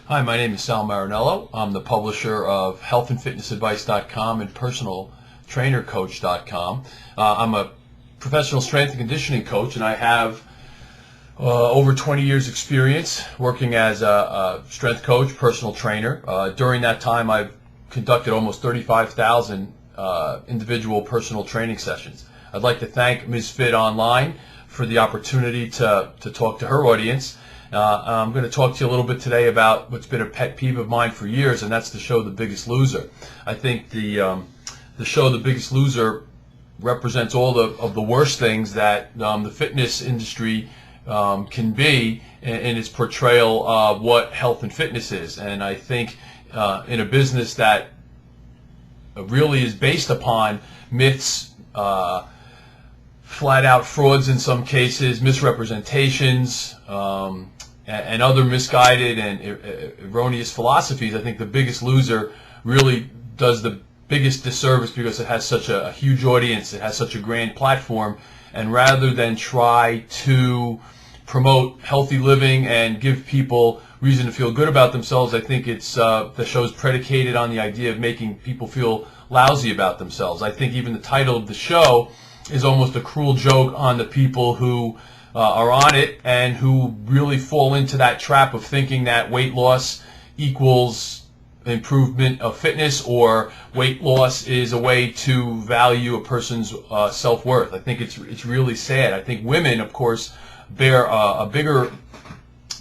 Hi, my name is Sal Marinello. I'm the publisher of healthandfitnessadvice.com and personaltrainercoach.com. I'm a professional strength and conditioning coach, and I have over 20 years experience working as a strength coach, personal trainer. During that time, I've conducted almost 35,000 individual personal training sessions. I'd like to thank MizFitOnline for the opportunity to talk to her audience. I'm going to talk to you a little bit today about what's been a pet peeve of mine for years, and that's the show The Biggest Loser. I think the show The Biggest Loser represents all of the worst things that the fitness industry can be in its portrayal of what health and fitness is. And I think in a business that really is based upon myths, flat out frauds in some cases, misrepresentations, and other misguided and erroneous philosophies, I think The Biggest Loser really does the biggest disservice because it has such a huge audience, it has such a grand platform, and rather than try to promote healthy living and give people reason to feel good about themselves, I think it's the show's predicated on the idea of making people feel lousy about themselves. I think even the title of the show is almost a cruel joke on the people who are on it and who really fall into that trap of thinking that weight loss equals improvement of fitness, or weight loss is a way to value a person's self-worth. I think it's really sad. I think women, of course, bear a bigger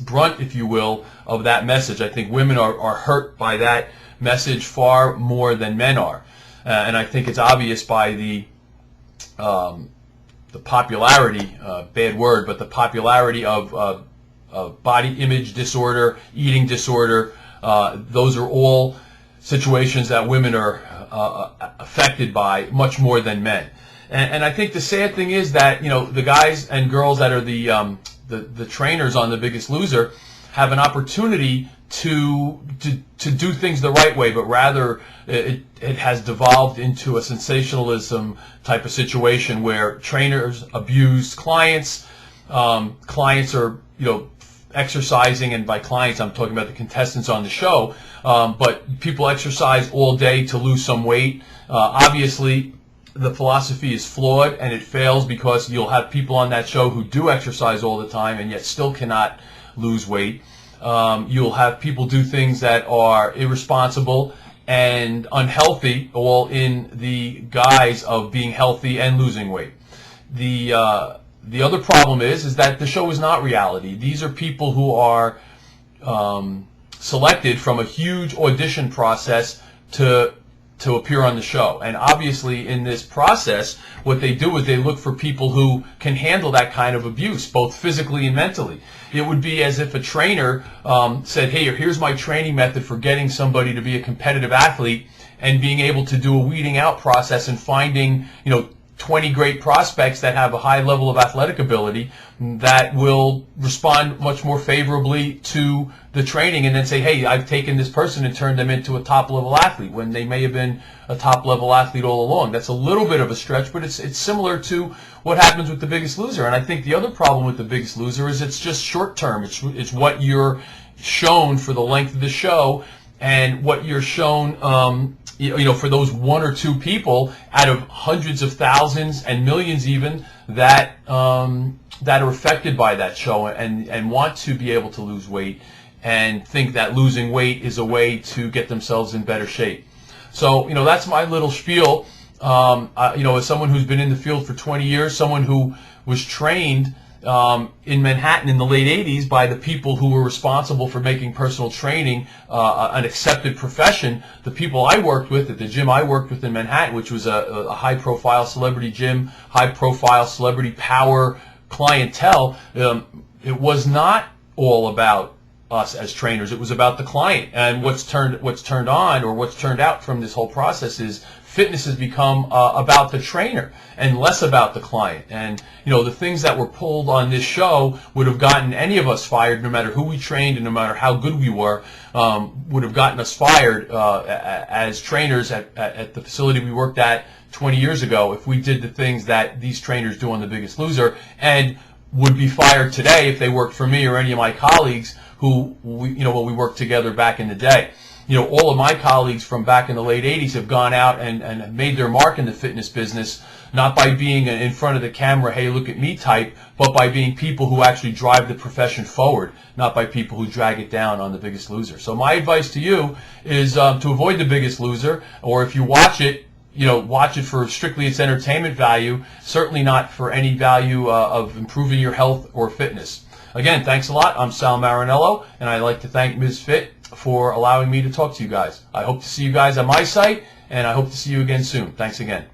brunt, if you will, of that message. I think women are hurt by that message far more than men are. And I think it's obvious by the popularity, bad word, but the popularity of body image disorder, eating disorder. Those are all situations that women are affected by much more than men. And I think the sad thing is that, you know, the guys and girls that are the trainers on The Biggest Loser have an opportunity to do things the right way, but rather it has devolved into a sensationalism type of situation where trainers abuse clients. Clients are, you know, exercising, and by clients I'm talking about the contestants on the show, but people exercise all day to lose some weight. Obviously, the philosophy is flawed, and it fails because you'll have people on that show who do exercise all the time and yet still cannot lose weight. You'll have people do things that are irresponsible and unhealthy, all in the guise of being healthy and losing weight. The other problem is that the show is not reality. These are people who are selected from a huge audition process to appear on the show. And obviously in this process, what they do is they look for people who can handle that kind of abuse, both physically and mentally. It would be as if a trainer said, hey, here's my training method for getting somebody to be a competitive athlete, and being able to do a weeding out process and finding, you know, 20 great prospects that have a high level of athletic ability that will respond much more favorably to the training, and then say, hey, I've taken this person and turned them into a top-level athlete when they may have been a top-level athlete all along. That's a little bit of a stretch, but it's similar to what happens with The Biggest Loser. And I think the other problem with The Biggest Loser is it's just short-term. It's what you're shown for the length of the show, and what you're shown you know, for those one or two people out of hundreds of thousands and millions even that are affected by that show and want to be able to lose weight and think that losing weight is a way to get themselves in better shape. So, you know, that's my little spiel. You know, as someone who's been in the field for 20 years, someone who was trained in Manhattan in the late 80s by the people who were responsible for making personal training an accepted profession. The people I worked with at the gym I worked with in Manhattan, which was a high-profile celebrity gym, high-profile celebrity power clientele, it was not all about us as trainers. It was about the client. And what's turned on, or what's turned out from this whole process, is fitness has become about the trainer and less about the client. And, you know, the things that were pulled on this show would have gotten any of us fired, no matter who we trained and no matter how good we were, would have gotten us fired as trainers at the facility we worked at 20 years ago if we did the things that these trainers do on The Biggest Loser, and would be fired today if they worked for me or any of my colleagues who when we worked together back in the day. All of my colleagues from back in the late 80s have gone out and made their mark in the fitness business, not by being in front of the camera, hey, look at me type, but by being people who actually drive the profession forward, not by people who drag it down on The Biggest Loser. So my advice to you is to avoid The Biggest Loser, or if you watch it, watch it for strictly its entertainment value, certainly not for any value of improving your health or fitness. Again, thanks a lot. I'm Sal Marinello, and I'd like to thank MizFit for allowing me to talk to you guys. I hope to see you guys on my site, and I hope to see you again soon. Thanks again.